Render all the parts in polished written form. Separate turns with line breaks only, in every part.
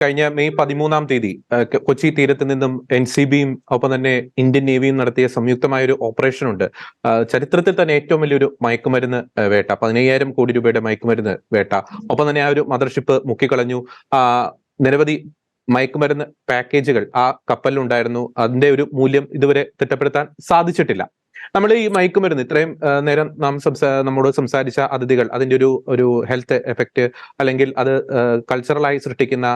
കഴിഞ്ഞ മെയ് 13-ാം തീയതി കൊച്ചി തീരത്ത് നിന്നും NCBയും ഒപ്പം തന്നെ ഇന്ത്യൻ നേവിയും നടത്തിയ സംയുക്തമായ ഒരു ഓപ്പറേഷൻ ഉണ്ട്. ചരിത്രത്തിൽ തന്നെ ഏറ്റവും വലിയൊരു മയക്കുമരുന്ന് വേട്ട, 15,000 കോടി രൂപയുടെ മയക്കുമരുന്ന് വേട്ട. ഒപ്പം തന്നെ ആ ഒരു മദർഷിപ്പ് മുക്കിക്കളഞ്ഞു. നിരവധി മയക്കുമരുന്ന് പാക്കേജുകൾ ആ കപ്പലിലുണ്ടായിരുന്നു. അതിന്റെ ഒരു മൂല്യം ഇതുവരെ തിട്ടപ്പെടുത്താൻ സാധിച്ചിട്ടില്ല. നമ്മൾ ഈ മയക്കുമരുന്ന് ഇത്രയും നേരം നമ്മോട് സംസാരിച്ച അതിഥികൾ അതിന്റെ ഒരു ഹെൽത്ത് എഫക്റ്റ് അല്ലെങ്കിൽ അത് കൾച്ചറലായി സൃഷ്ടിക്കുന്ന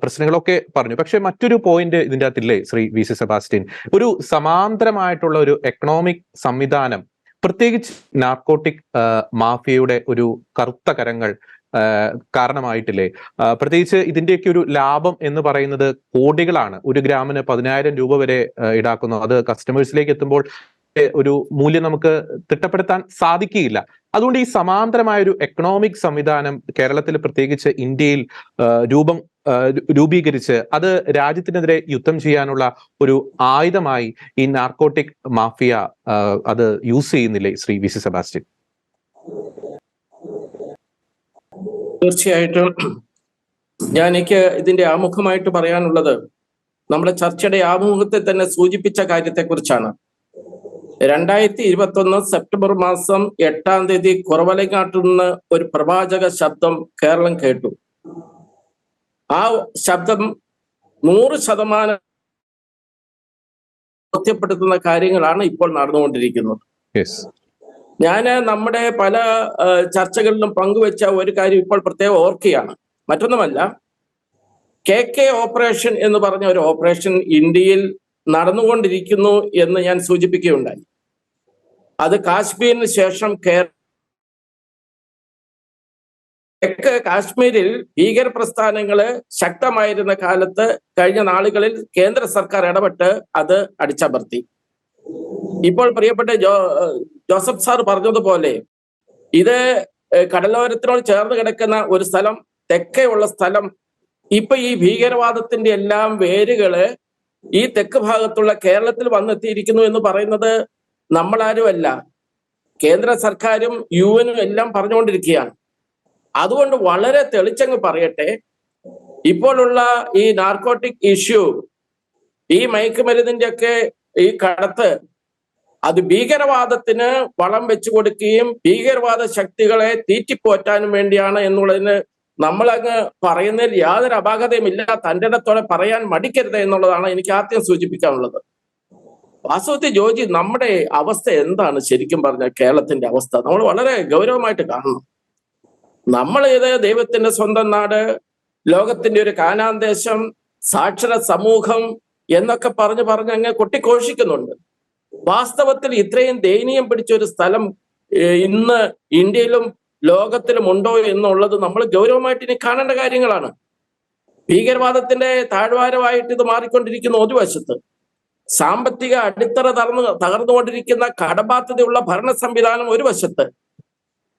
പ്രശ്നങ്ങളൊക്കെ പറഞ്ഞു. പക്ഷെ മറ്റൊരു പോയിന്റ് ഇതിന്റെ അകത്തില്ലേ ശ്രീ VC സെബാസ്റ്റ്യൻ? ഒരു സമാന്തരമായിട്ടുള്ള ഒരു എക്കണോമിക് സംവിധാനം, പ്രത്യേകിച്ച് നാർക്കോട്ടിക് മാഫിയയുടെ ഒരു കറുത്ത കരങ്ങൾ കാരണമായിട്ടില്ലേ? പ്രത്യേകിച്ച് ഇതിന്റെയൊക്കെ ഒരു ലാഭം എന്ന് പറയുന്നത് കോടികളാണ്. ഒരു ഗ്രാമിന് 10,000 രൂപ വരെ ഈടാക്കുന്നു. അത് കസ്റ്റമേഴ്സിലേക്ക് എത്തുമ്പോൾ ഒരു മൂല്യം നമുക്ക് തിട്ടപ്പെടുത്താൻ സാധിക്കുകയില്ല. അതുകൊണ്ട് ഈ സമാന്തരമായ ഒരു എക്കണോമിക് സംവിധാനം കേരളത്തിൽ, പ്രത്യേകിച്ച് ഇന്ത്യയിൽ രൂപീകരിച്ച് അത് രാജ്യത്തിനെതിരെ യുദ്ധം ചെയ്യാനുള്ള ഒരു ആയുധമായി ഈ നാർക്കോട്ടിക് മാഫിയ അത് യൂസ് ചെയ്യുന്നില്ലേ ശ്രീ VC സെബാസ്റ്റ്യൻ?
തീർച്ചയായിട്ടും എനിക്ക് ഇതിന്റെ ആമുഖമായിട്ട് പറയാനുള്ളത് നമ്മുടെ ചർച്ചയുടെ ആമുഖത്തെ തന്നെ സൂചിപ്പിച്ച കാര്യത്തെക്കുറിച്ചാണ്. 2021 സെപ്റ്റംബർ മാസം 8-ാം തീയതി കുറവലങ്ങാട്ടിൽ നിന്ന് ഒരു പ്രവാചക ശബ്ദം കേരളം കേട്ടു. ആ ശബ്ദം 100% ബോധ്യപ്പെടുത്തുന്ന കാര്യങ്ങളാണ് ഇപ്പോൾ നടന്നുകൊണ്ടിരിക്കുന്നത്. ഞാൻ നമ്മുടെ പല ചർച്ചകളിലും പങ്കുവെച്ച ഒരു കാര്യം ഇപ്പോൾ പ്രത്യേകം ഓർക്കുകയാണ്. മറ്റൊന്നുമല്ല, KK ഓപ്പറേഷൻ എന്ന് പറഞ്ഞ ഒരു ഓപ്പറേഷൻ ഇന്ത്യയിൽ നടന്നുകൊണ്ടിരിക്കുന്നു എന്ന് ഞാൻ സൂചിപ്പിക്കുകയുണ്ടായി. അത് കാശ്മീരിന് ശേഷം കാശ്മീരിൽ ഭീകര പ്രസ്ഥാനങ്ങള് ശക്തമായിരുന്ന കാലത്ത് കഴിഞ്ഞ നാളുകളിൽ കേന്ദ്ര സർക്കാർ ഇടപെട്ട് അത് അടിച്ചമർത്തി. ഇപ്പോൾ പ്രിയപ്പെട്ട ജോസഫ് സാർ പറഞ്ഞതുപോലെ ഇത് കടലോരത്തിനോട് ചേർന്ന് കിടക്കുന്ന ഒരു സ്ഥലം, തെക്കേയുള്ള സ്ഥലം, ഇപ്പൊ ഈ ഭീകരവാദത്തിന്റെ എല്ലാം വേരുകള് ഈ തെക്ക് ഭാഗത്തുള്ള കേരളത്തിൽ വന്നെത്തിയിരിക്കുന്നു എന്ന് പറയുന്നത് നമ്മളാരുമല്ല, കേന്ദ്ര സർക്കാരും UN എല്ലാം പറഞ്ഞുകൊണ്ടിരിക്കുകയാണ്. അതുകൊണ്ട് വളരെ തെളിച്ചങ്ങ് പറയട്ടെ, ഇപ്പോഴുള്ള ഈ നാർക്കോട്ടിക് ഇഷ്യൂ, ഈ മയക്കുമരുന്നിന്റെ ഒക്കെ ഈ കടത്ത്, അത് ഭീകരവാദത്തിന് വളം വെച്ചു കൊടുക്കുകയും ഭീകരവാദ ശക്തികളെ തീറ്റിപ്പോറ്റാനും വേണ്ടിയാണ് എന്നുള്ളതിന് നമ്മളങ്ങ് പറയുന്നതിൽ യാതൊരു അപാകതയുമില്ല. തൻ്റെ ഇടത്തോടെ പറയാൻ മടിക്കരുത് എന്നുള്ളതാണ് എനിക്ക് ആദ്യം സൂചിപ്പിക്കാനുള്ളത്. വാസ്തവത്തിൽ ജോജി, നമ്മുടെ അവസ്ഥ എന്താണ് ശരിക്കും പറഞ്ഞാൽ? കേരളത്തിന്റെ അവസ്ഥ നമ്മൾ വളരെ ഗൗരവമായിട്ട് കാണണം. നമ്മൾ ഇത് ദൈവത്തിന്റെ സ്വന്തം നാട്, ലോകത്തിന്റെ ഒരു കാനാന്തേശം, സാക്ഷര സമൂഹം എന്നൊക്കെ പറഞ്ഞ് അങ്ങ് കൊട്ടിഘോഷിക്കുന്നുണ്ട്. വാസ്തവത്തിൽ ഇത്രയും ദയനീയം പിടിച്ച ഒരു സ്ഥലം ഇന്ന് ഇന്ത്യയിലും ലോകത്തിലും ഉണ്ടോ എന്നുള്ളത് നമ്മൾ ഗൗരവമായിട്ട് ഇനി കാണേണ്ട കാര്യങ്ങളാണ്. ഭീകരവാദത്തിന്റെ താഴ്വാരമായിട്ട് ഇത് മാറിക്കൊണ്ടിരിക്കുന്ന ഒരു വശത്ത്, സാമ്പത്തിക അടിത്തറ തകർന്നുകൊണ്ടിരിക്കുന്ന കടബാധ്യതയുള്ള ഭരണ സംവിധാനം ഒരു വശത്ത്,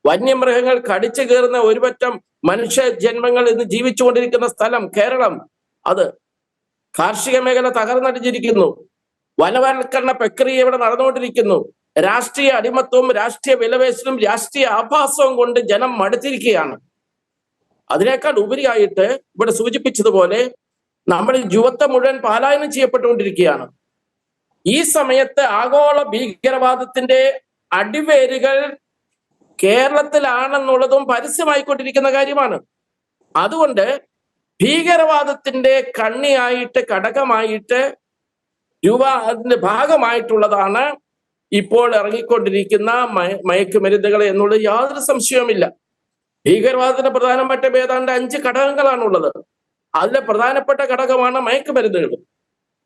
വന്യമൃഗങ്ങൾ കടിച്ചു കയറുന്ന ഒരുപറ്റം മനുഷ്യ ജന്മങ്ങൾ ഇന്ന് ജീവിച്ചുകൊണ്ടിരിക്കുന്ന സ്ഥലം കേരളം, അത് കാർഷിക മേഖല തകർന്നടിഞ്ഞിരിക്കുന്നു, വനവൽക്കരണ പ്രക്രിയ ഇവിടെ നടന്നുകൊണ്ടിരിക്കുന്നു, രാഷ്ട്രീയ അടിമത്വവും രാഷ്ട്രീയ വിലപേശലും രാഷ്ട്രീയ ആഭാസവും കൊണ്ട് ജനം മടുത്തിരിക്കുകയാണ്. അതിനേക്കാൾ ഉപരിയായിട്ട് ഇവിടെ സൂചിപ്പിച്ചതുപോലെ നമ്മുടെ യുവത്വം മുഴുവൻ പലായനം ചെയ്യപ്പെട്ടുകൊണ്ടിരിക്കുകയാണ്. ഈ സമയത്ത് ആഗോള ഭീകരവാദത്തിന്റെ അടിവേരുകൾ കേരളത്തിലാണെന്നുള്ളതും പരസ്യമായിക്കൊണ്ടിരിക്കുന്ന കാര്യമാണ്. അതുകൊണ്ട് ഭീകരവാദത്തിന്റെ കണ്ണിയായിട്ട്, ഘടകമായിട്ട്, അതിന്റെ ഭാഗമായിട്ടുള്ളതാണ് ഇപ്പോൾ ഇറങ്ങിക്കൊണ്ടിരിക്കുന്ന മയക്കുമരുന്നുകൾ എന്നുള്ളത് യാതൊരു സംശയവുമില്ല. ഭീകരവാദത്തിന്റെ പ്രധാനപ്പെട്ട ഏതാണ്ട് 5 ഘടകങ്ങളാണുള്ളത്. അതിലെ പ്രധാനപ്പെട്ട ഘടകമാണ് മയക്കുമരുന്നുകൾ.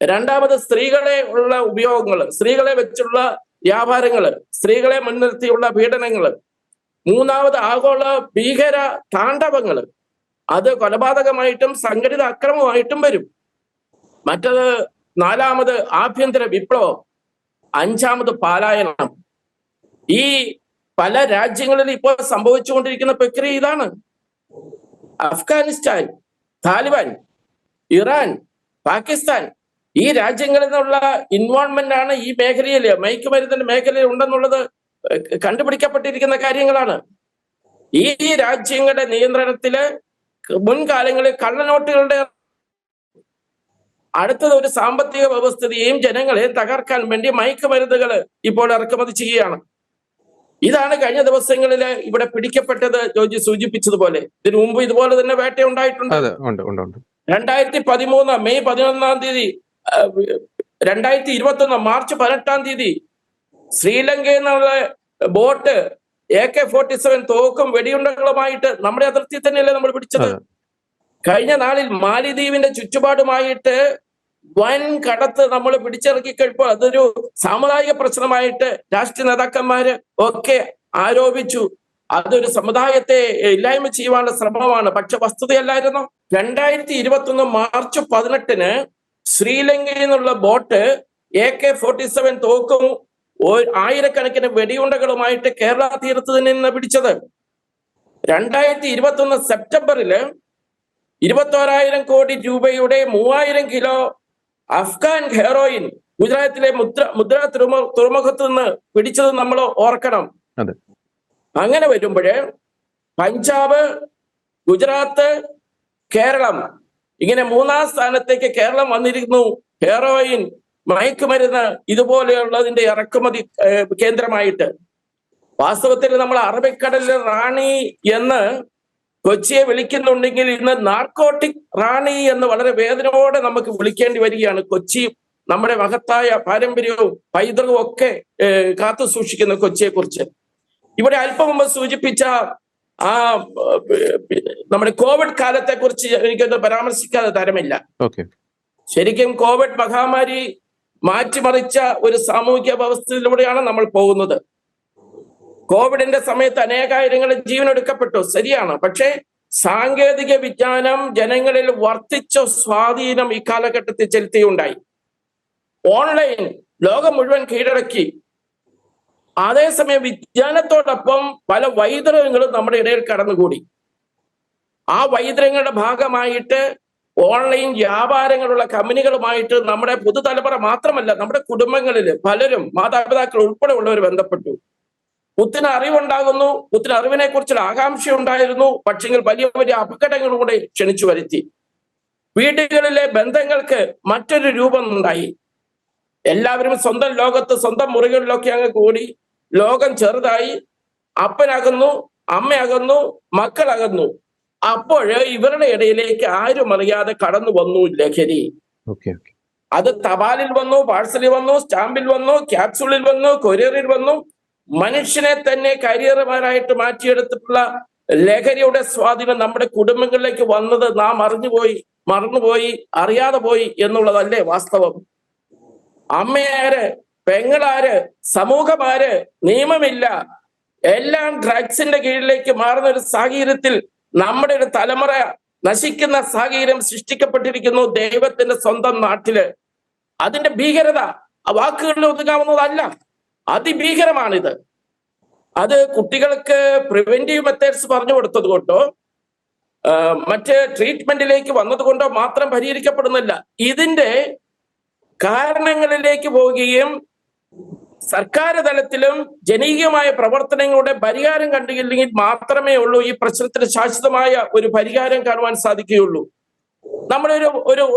രണ്ടാമത് സ്ത്രീകളെ ഉള്ള ഉപയോഗങ്ങൾ, സ്ത്രീകളെ വെച്ചുള്ള വ്യാപാരങ്ങള്, സ്ത്രീകളെ മുൻനിർത്തിയുള്ള പീഡനങ്ങള്. മൂന്നാമത് ആഗോള ഭീകര താണ്ഡവങ്ങള്, അത് കൊലപാതകമായിട്ടും സംഘടിത അക്രമമായിട്ടും വരും. മറ്റത് നാലാമത് ആഭ്യന്തര വിപ്ലവം, അഞ്ചാമത് പലായനം. ഈ പല രാജ്യങ്ങളിൽ ഇപ്പോൾ സംഭവിച്ചുകൊണ്ടിരിക്കുന്ന പ്രക്രിയ ഇതാണ്. അഫ്ഗാനിസ്ഥാൻ, താലിബാൻ, ഇറാൻ, പാകിസ്ഥാൻ, ഈ രാജ്യങ്ങളിൽ നിന്നുള്ള ഇൻവോൾവ്മെന്റ് ആണ് ഈ മേഖലയിൽ, മയക്കുമരുന്നിന്റെ മേഖലയിൽ ഉണ്ടെന്നുള്ളത് കണ്ടുപിടിക്കപ്പെട്ടിരിക്കുന്ന കാര്യങ്ങളാണ്. ഈ രാജ്യങ്ങളുടെ നിയന്ത്രണത്തില് മുൻകാലങ്ങളിൽ കള്ളനോട്ടുകളുടെ അടുത്തത് ഒരു സാമ്പത്തിക വ്യവസ്ഥിതിയെയും ജനങ്ങളെയും തകർക്കാൻ വേണ്ടി മയക്കുമരുന്നുകൾ ഇപ്പോൾ ഇറക്കുമതി ചെയ്യുകയാണ്. ഇതാണ് കഴിഞ്ഞ ദിവസങ്ങളിൽ ഇവിടെ പിടിക്കപ്പെട്ടത്. ജോജി സൂചിപ്പിച്ചതുപോലെ ഇതിനു മുമ്പ് ഇതുപോലെ തന്നെ വേട്ട ഉണ്ടായിട്ടുണ്ട്. 2013 മെയ് 11 2021 മാർച്ച് 18 ശ്രീലങ്കയിൽ നിന്നുള്ള ബോട്ട് AK-47 തോക്കും വെടിയുണ്ടകളുമായിട്ട് നമ്മുടെ അതിർത്തി തന്നെയല്ലേ നമ്മൾ പിടിച്ചത്. കഴിഞ്ഞ നാളിൽ മാലിദ്വീപിന്റെ ചുറ്റുപാടുമായിട്ട് വൻ കടത്ത് നമ്മൾ പിടിച്ചിറക്കി കഴിയുമ്പോൾ അതൊരു സാമുദായിക പ്രശ്നമായിട്ട് രാഷ്ട്രീയ നേതാക്കന്മാര് ഒക്കെ ആരോപിച്ചു. അതൊരു സമുദായത്തെ ഇല്ലായ്മ ചെയ്യുവാനുള്ള ശ്രമമാണ്. പക്ഷെ വസ്തുതയല്ലായിരുന്നു. 2021 മാർച്ച് 18 ശ്രീലങ്കയിൽ നിന്നുള്ള ബോട്ട് AK-47 തോക്കും ആയിരക്കണക്കിന് വെടിയുണ്ടകളുമായിട്ട് കേരള തീരത്ത് നിന്ന് പിടിച്ചത്. 2021 സെപ്റ്റംബറില് 21,000 കോടി രൂപയുടെ 3000 കിലോ അഫ്ഗാൻ ഹെറോയിൻ ഗുജറാത്തിലെ മുദ്ര തുറമുഖത്ത് നിന്ന് പിടിച്ചത് നമ്മൾ ഓർക്കണം. അങ്ങനെ വരുമ്പോഴ് പഞ്ചാബ്, ഗുജറാത്ത്, കേരളം ഇങ്ങനെ 3-ാം സ്ഥാനത്തേക്ക് കേരളം വന്നിരിക്കുന്നു. ഹെറോയിൻ, മയക്കുമരുന്ന് ഇതുപോലെയുള്ളതിന്റെ ഇറക്കുമതി കേന്ദ്രമായിട്ട്. വാസ്തവത്തിൽ നമ്മൾ അറബിക്കടലിലെ റാണി എന്ന് കൊച്ചിയെ വിളിക്കുന്നുണ്ടെങ്കിൽ ഇന്ന് നാർക്കോട്ടിക് റാണി എന്ന് വളരെ വേദനയോടെ നമുക്ക് വിളിക്കേണ്ടി വരികയാണ്. കൊച്ചി നമ്മുടെ മഹത്തായ പാരമ്പര്യവും പൈതൃകവും ഒക്കെ കാത്തു സൂക്ഷിക്കുന്ന കൊച്ചിയെ കുറിച്ച്. ഇവിടെ അല്പം മുമ്പ് സൂചിപ്പിച്ച ആ നമ്മുടെ കോവിഡ് കാലത്തെ കുറിച്ച് എനിക്കത് പരാമർശിക്കാതെ തരമില്ല. ശരിക്കും കോവിഡ് മഹാമാരി മാറ്റിമറിച്ച ഒരു സാമൂഹിക വ്യവസ്ഥയിലൂടെയാണ് നമ്മൾ പോകുന്നത്. കോവിഡിന്റെ സമയത്ത് അനേകായിരങ്ങൾ ജീവനെടുക്കപ്പെട്ടു, ശരിയാണ്. പക്ഷേ സാങ്കേതിക വിജ്ഞാനം ജനങ്ങളിൽ വർദ്ധിച്ച സ്വാധീനം ഈ കാലഘട്ടത്തിൽ ചെലുത്തിയുണ്ടായി. ഓൺലൈൻ ലോകം മുഴുവൻ കീഴടക്കി. അതേസമയം വിജ്ഞാനത്തോടൊപ്പം പല വൈദ്യങ്ങളും നമ്മുടെ ഇടയിൽ കടന്നുകൂടി. ആ വൈദ്യങ്ങളുടെ ഭാഗമായിട്ട് ഓൺലൈൻ വ്യാപാരങ്ങളുള്ള കമ്പനികളുമായിട്ട് നമ്മുടെ പുതുതലമുറ മാത്രമല്ല നമ്മുടെ കുടുംബങ്ങളിൽ പലരും മാതാപിതാക്കൾ ഉൾപ്പെടെ ഉള്ളവർ ബന്ധപ്പെട്ടു. പുത്തിന് അറിവുണ്ടാകുന്നു, പുത്തിന് അറിവിനെ കുറിച്ചുള്ള ആകാംക്ഷ ഉണ്ടായിരുന്നു. പക്ഷെങ്കിൽ വലിയ വലിയ അപകടങ്ങളും കൂടെ ക്ഷണിച്ചു വരുത്തി. വീടുകളിലെ ബന്ധങ്ങൾക്ക് മറ്റൊരു രൂപം ഉണ്ടായി. എല്ലാവരും സ്വന്തം ലോകത്ത് സ്വന്തം മുറികളിലൊക്കെ അങ്ങ് കൂടി. ലോകം ചെറുതായി. അപ്പനകന്നു, അമ്മയകന്നു, മക്കളകന്നു. അപ്പോൾ ഇവരുടെ ഇടയിലേക്ക് ആരും അറിയാതെ കടന്നു വന്നു ലഹരി. അത് തപാലിൽ വന്നു, പാഴ്സലിൽ വന്നു, സ്റ്റാമ്പിൽ വന്നു, ക്യാപ്സൂളിൽ വന്നു, കൊറിയറിൽ വന്നു. മനുഷ്യനെ തന്നെ കരിയർമാരായിട്ട് മാറ്റിയെടുത്തിട്ടുള്ള ലഹരിയുടെ സ്വാധീനം നമ്മുടെ കുടുംബങ്ങളിലേക്ക് വന്നത് നാം മറന്നുപോയി, അറിയാതെ പോയി എന്നുള്ളതല്ലേ വാസ്തവം. അമ്മയാര്, പെങ്ങളാര്, സമൂഹമാര്, നിയമമില്ല, എല്ലാം ഡ്രഗ്സിന്റെ കീഴിലേക്ക് മാറുന്ന ഒരു സാഹചര്യത്തിൽ നമ്മുടെ ഒരു തലമുറ നശിക്കുന്ന സാഹചര്യം സൃഷ്ടിക്കപ്പെട്ടിരിക്കുന്നു ദൈവത്തിന്റെ സ്വന്തം നാട്ടില്. അതിന്റെ ഭീകരത ആ വാക്കുകളിൽ ഒതുങ്ങാവുന്നതല്ല. അതിഭീകരമാണിത്. അത് കുട്ടികൾക്ക് പ്രിവെന്റീവ് മെത്തേഡ്സ് പറഞ്ഞു കൊടുത്തത് കൊണ്ടോ മറ്റ് ട്രീറ്റ്മെന്റിലേക്ക് വന്നതുകൊണ്ടോ മാത്രം പരിഹരിക്കപ്പെടുന്നില്ല. ഇതിന്റെ കാരണങ്ങളിലേക്ക് പോവുകയും സർക്കാർ തലത്തിലും ജനകീയമായ പ്രവർത്തനങ്ങളുടെ പരിഹാരം കണ്ടില്ലെങ്കിൽ മാത്രമേ ഉള്ളൂ ഈ പ്രശ്നത്തിന് ശാശ്വതമായ ഒരു പരിഹാരം കാണുവാൻ സാധിക്കുകയുള്ളൂ. നമ്മുടെ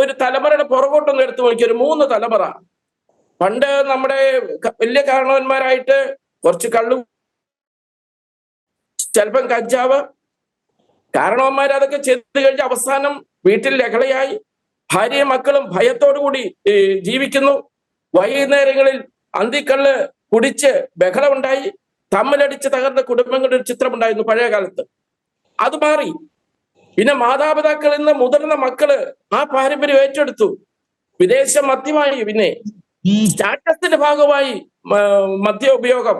ഒരു തലമുറയുടെ പുറകോട്ടൊന്നും എടുത്തു നോക്കി. ഒരു 3 തലമുറ പണ്ട് നമ്മുടെ വലിയ കാരണവന്മാരായിട്ട് കുറച്ച് കള്ളു, ചിലപ്പം കഞ്ചാവ്, കാരണവന്മാർ അതൊക്കെ ചെയ്തു കഴിഞ്ഞ അവസാനം വീട്ടിൽ ലഹളയായി ഭാര്യയും മക്കളും ഭയത്തോടു കൂടി ജീവിക്കുന്നു. വൈകുന്നേരങ്ങളിൽ അന്തിക്കള്ള് കുടിച്ച് ബഹളമുണ്ടായി, തമ്മിലടിച്ച് തകർന്ന കുടുംബങ്ങളുടെ ഒരു ചിത്രമുണ്ടായിരുന്നു പഴയ കാലത്ത്. അത് മാറി. പിന്നെ മാതാപിതാക്കളിൽ നിന്ന് മുതിർന്ന മക്കള് ആ പാരമ്പര്യം ഏറ്റെടുത്തു. വിദേശ മദ്യമായി, പിന്നെ സ്റ്റാറ്റസിന്റെ ഭാഗമായി മദ്യ ഉപയോഗം.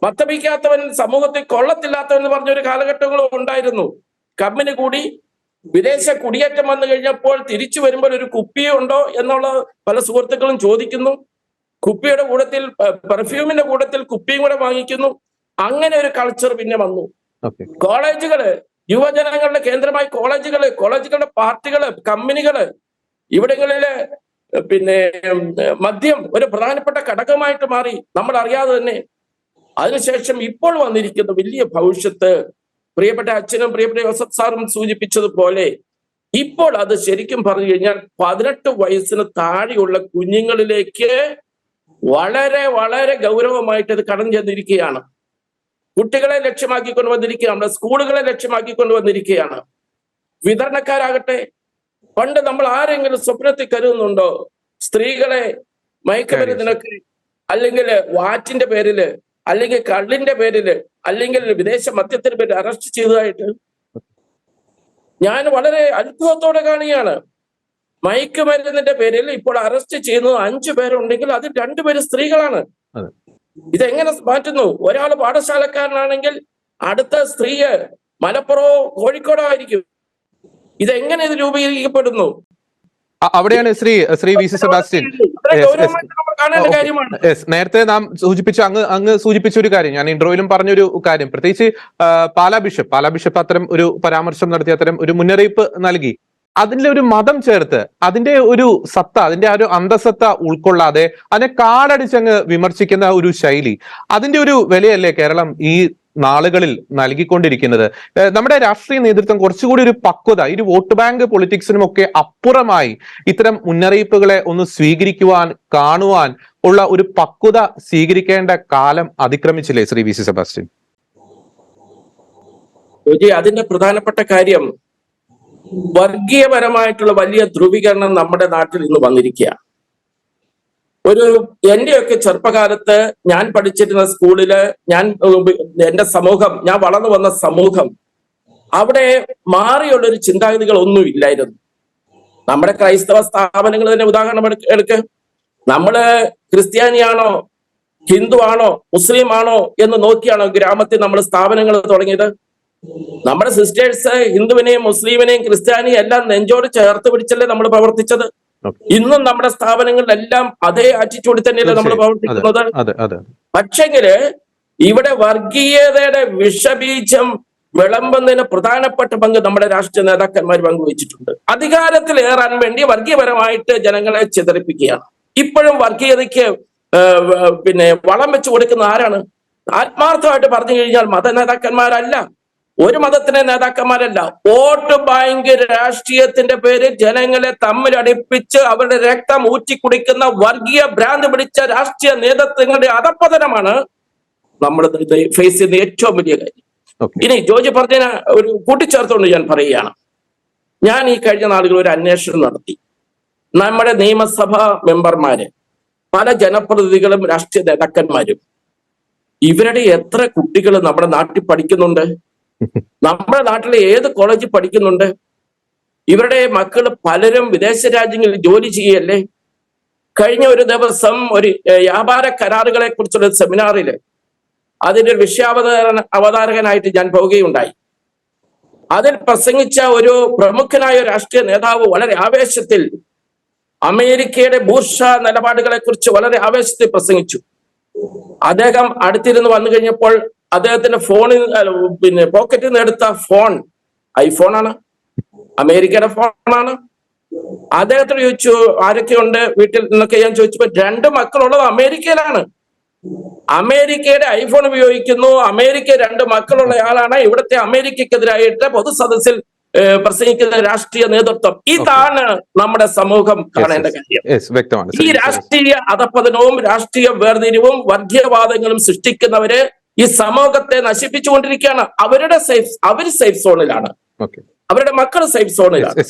മദ്യപിക്കാത്തവൻ സമൂഹത്തിൽ കൊള്ളത്തില്ലാത്തവൻ എന്ന് പറഞ്ഞൊരു കാലഘട്ടങ്ങളും ഉണ്ടായിരുന്നു. കമ്പനി കൂടി വിദേശ കുടിയേറ്റം വന്നു കഴിഞ്ഞപ്പോൾ തിരിച്ചു വരുമ്പോൾ ഒരു കുപ്പിയുണ്ടോ എന്നുള്ള പല സുഹൃത്തുക്കളും ചോദിക്കുന്നു. കുപ്പിയുടെ കൂട്ടത്തിൽ, പെർഫ്യൂമിന്റെ കൂട്ടത്തിൽ കുപ്പിയും കൂടെ വാങ്ങിക്കുന്നു. അങ്ങനെ ഒരു കൾച്ചർ പിന്നെ വന്നു. കോളേജുകള്, യുവജനങ്ങളുടെ കേന്ദ്രമായി കോളേജുകളുടെ പാർട്ടികള്, കമ്പനികള്, ഇവിടങ്ങളില് പിന്നെ മദ്യം ഒരു പ്രധാനപ്പെട്ട ഘടകമായിട്ട് മാറി, നമ്മൾ അറിയാതെ തന്നെ. അതിനുശേഷം ഇപ്പോൾ വന്നിരിക്കുന്ന വലിയ ഭവിഷ്യത്ത്, പ്രിയപ്പെട്ട അച്ഛനും പ്രിയപ്പെട്ട ജോസഫ് സാറും സൂചിപ്പിച്ചതുപോലെ ഇപ്പോൾ അത് ശരിക്കും പറഞ്ഞു കഴിഞ്ഞാൽ 18 വയസ്സിന് താഴെയുള്ള കുഞ്ഞുങ്ങളിലേക്ക് വളരെ വളരെ ഗൗരവമായിട്ട് ഇത് കടന്നു ചെന്നിരിക്കുകയാണ്. കുട്ടികളെ ലക്ഷ്യമാക്കിക്കൊണ്ട് വന്നിരിക്കുകയാണ്, നമ്മുടെ സ്കൂളുകളെ ലക്ഷ്യമാക്കിക്കൊണ്ട് വന്നിരിക്കുകയാണ്. വിതരണക്കാരാകട്ടെ, പണ്ട് നമ്മൾ ആരെങ്കിലും സ്വപ്നത്തിൽ കരുതുന്നുണ്ടോ സ്ത്രീകളെ മയക്കുമരുന്നിനൊക്കെ, അല്ലെങ്കിൽ വാറ്റിന്റെ പേരില്, അല്ലെങ്കിൽ കള്ളിന്റെ പേരില്, അല്ലെങ്കിൽ വിദേശ മദ്യത്തിന്റെ പേരിൽ അറസ്റ്റ് ചെയ്തതായിട്ട്? ഞാൻ വളരെ അത്ഭുതത്തോടെ കാണുകയാണ്. മയക്കുമരുന്നിന്റെ പേരിൽ ഇപ്പോൾ അറസ്റ്റ് ചെയ്യുന്നത് 5 പേരുണ്ടെങ്കിൽ അതിൽ 2 പേര് സ്ത്രീകളാണ്. ഇതെങ്ങനെ മാറ്റുന്നു? ഒരാൾ പാഠശാലക്കാരനാണെങ്കിൽ അടുത്ത സ്ത്രീ മലപ്പുറമോ കോഴിക്കോടോ ആയിരിക്കും. ഇതെങ്ങനെ ഇത് രൂപീകരിക്കപ്പെടുന്നു?
അവിടെയാണ് ശ്രീ വി സി സെബാസ്റ്റ്യൻ നേരത്തെ നാം സൂചിപ്പിച്ച അങ്ങ് സൂചിപ്പിച്ച ഒരു കാര്യം, ഞാൻ ഇന്റർവ്യൂവിലും പറഞ്ഞൊരു കാര്യം, പ്രത്യേകിച്ച് പാലാ ബിഷപ്പ് അത്തരം ഒരു പരാമർശം നടത്തി, അത്തരം ഒരു മുന്നറിയിപ്പ് നൽകി. അതിന്റെ ഒരു മതം ചേർത്ത് അതിന്റെ ഒരു സത്ത, അതിന്റെ ആ ഒരു അന്തസത്ത ഉൾക്കൊള്ളാതെ അതിനെ കാലടിച്ചങ്ങ് വിമർശിക്കുന്ന ഒരു ശൈലി, അതിന്റെ ഒരു വിലയല്ലേ കേരളം ഈ നാളുകളിൽ നൽകിക്കൊണ്ടിരിക്കുന്നത്? നമ്മുടെ രാഷ്ട്രീയ നേതൃത്വം കുറച്ചുകൂടി ഒരു പക്വത, ഈ ഒരു വോട്ട് ബാങ്ക് പൊളിറ്റിക്സിനും ഒക്കെ അപ്പുറമായി ഇത്തരം മുന്നറിയിപ്പുകളെ ഒന്ന് സ്വീകരിക്കുവാൻ, കാണുവാൻ ഉള്ള ഒരു പക്വത സ്വീകരിക്കേണ്ട കാലം അതിക്രമിച്ചില്ലേ ശ്രീ വി സി സെബാസ്റ്റ്യൻ?
അതിന്റെ പ്രധാനപ്പെട്ട കാര്യം വർഗീയപരമായിട്ടുള്ള വലിയ ധ്രുവീകരണം നമ്മുടെ നാട്ടിൽ ഇന്ന് വന്നിരിക്കുകയാണ്. എന്റെയൊക്കെ ചെറുപ്പകാലത്ത് ഞാൻ പഠിച്ചിരുന്ന സ്കൂളില്, എന്റെ സമൂഹം, ഞാൻ വളർന്നു വന്ന സമൂഹം, അവിടെ മാറിയുള്ളൊരു ചിന്താഗതികൾ ഒന്നും ഇല്ലായിരുന്നു. നമ്മുടെ ക്രൈസ്തവ സ്ഥാപനങ്ങൾ തന്നെ ഉദാഹരണം എടുക്ക്. നമ്മള് ക്രിസ്ത്യാനിയാണോ, ഹിന്ദു ആണോ, മുസ്ലിം ആണോ എന്ന് നോക്കിയാണോ ഗ്രാമത്തിൽ നമ്മൾ സ്ഥാപനങ്ങൾ തുടങ്ങിയത്? നമ്മുടെ സിസ്റ്റേഴ്സ് ഹിന്ദുവിനെയും മുസ്ലിമിനെയും ക്രിസ്ത്യാനിയും എല്ലാം നെഞ്ചോട് ചേർത്ത് പിടിച്ചല്ലേ നമ്മൾ പ്രവർത്തിച്ചത്. ഇന്നും നമ്മുടെ സ്ഥാപനങ്ങളിലെല്ലാം അതേ ആറ്റിറ്റ്യൂഡ് തന്നെയല്ലേ നമ്മൾ പ്രവർത്തിക്കുന്നത്. പക്ഷെങ്കില് ഇവിടെ വർഗീയതയുടെ വിഷബീജം വിളമ്പുന്നതിന് പ്രധാനപ്പെട്ട പങ്ക് നമ്മുടെ രാഷ്ട്രീയ നേതാക്കന്മാർ പങ്കുവച്ചിട്ടുണ്ട്. അധികാരത്തിൽ ഏറാൻ വേണ്ടി വർഗീയപരമായിട്ട് ജനങ്ങളെ ചിതറിപ്പിക്കുകയാണ്. ഇപ്പോഴും വർഗീയതയ്ക്ക് വളം വെച്ച് കൊടുക്കുന്ന ആരാണ്? ആത്മാർത്ഥമായിട്ട് പറഞ്ഞു കഴിഞ്ഞാൽ മത നേതാക്കന്മാരല്ല, ഒരു മതത്തിലെ നേതാക്കന്മാരല്ല. വോട്ട് ബാങ്ക് രാഷ്ട്രീയത്തിന്റെ പേര് ജനങ്ങളെ തമ്മിലടിപ്പിച്ച് അവരുടെ രക്തം ഊറ്റിക്കുടിക്കുന്ന വർഗീയ ഭ്രാന്ത് പിടിച്ച രാഷ്ട്രീയ നേതൃത്വങ്ങളുടെ അധപ്പതനമാണ് നമ്മൾ ഫേസ് ചെയ്യുന്ന ഏറ്റവും വലിയ കാര്യം. ഇനി ജോജി പറഞ്ഞ ഒരു കൂട്ടിച്ചേർത്തുകൊണ്ട് ഞാൻ പറയുകയാണ്, ഞാൻ ഈ കഴിഞ്ഞ നാളുകൾ ഒരു അന്വേഷണം നടത്തി. നമ്മുടെ നിയമസഭാ മെമ്പർമാര്, പല ജനപ്രതിനിധികളും രാഷ്ട്രീയ നേതാക്കന്മാരും, ഇവരുടെ എത്ര കുട്ടികൾ നമ്മുടെ നാട്ടിൽ പഠിക്കുന്നുണ്ട്? നമ്മുടെ നാട്ടിലെ ഏത് കോളേജിൽ പഠിക്കുന്നുണ്ട്? ഇവരുടെ മക്കൾ പലരും വിദേശ രാജ്യങ്ങളിൽ ജോലി ചെയ്യല്ലേ? കഴിഞ്ഞ ഒരു ദിവസം ഒരു വ്യാപാര കരാറുകളെ കുറിച്ചുള്ള സെമിനാറില് അതിന്റെ അവതാരകനായിട്ട് ഞാൻ പോവുകയുണ്ടായി. അതിൽ പ്രസംഗിച്ച ഒരു പ്രമുഖനായ രാഷ്ട്രീയ നേതാവ് വളരെ ആവേശത്തിൽ അമേരിക്കയുടെ ബൂർഷ നിലപാടുകളെ കുറിച്ച് വളരെ ആവേശത്തിൽ പ്രസംഗിച്ചു. അദ്ദേഹം അടുത്തിരുന്ന് വന്നു കഴിഞ്ഞപ്പോൾ അദ്ദേഹത്തിന്റെ ഫോണിൽ പോക്കറ്റിൽ നിന്ന് എടുത്ത ഫോൺ ഐഫോണാണ്, അമേരിക്കയുടെ ഫോണാണ്. അദ്ദേഹത്തോട് ചോദിച്ചു ആരൊക്കെയുണ്ട് വീട്ടിൽ എന്നൊക്കെ ഞാൻ ചോദിച്ചപ്പോൾ 2 മക്കളുള്ളത് അമേരിക്കയിലാണ്. അമേരിക്കയുടെ ഐഫോൺ ഉപയോഗിക്കുന്നു, അമേരിക്ക 2 മക്കളുള്ള ആളാണ് ഇവിടുത്തെ അമേരിക്കക്കെതിരായിട്ട് പൊതുസദസ്സിൽ പ്രസംഗിക്കുന്ന രാഷ്ട്രീയ നേതൃത്വം. ഇതാണ് നമ്മുടെ സമൂഹം കാണേണ്ട കാര്യം. ഈ രാഷ്ട്രീയ അധപ്പതനവും രാഷ്ട്രീയ വേർതിരിവും വർഗീയവാദങ്ങളും സൃഷ്ടിക്കുന്നവര് ഈ സമൂഹത്തെ നശിപ്പിച്ചുകൊണ്ടിരിക്കുകയാണ്. അവര് സേഫ് സോണിലാണ്, അവരുടെ മക്കൾ സേഫ് സോണിലാണ്.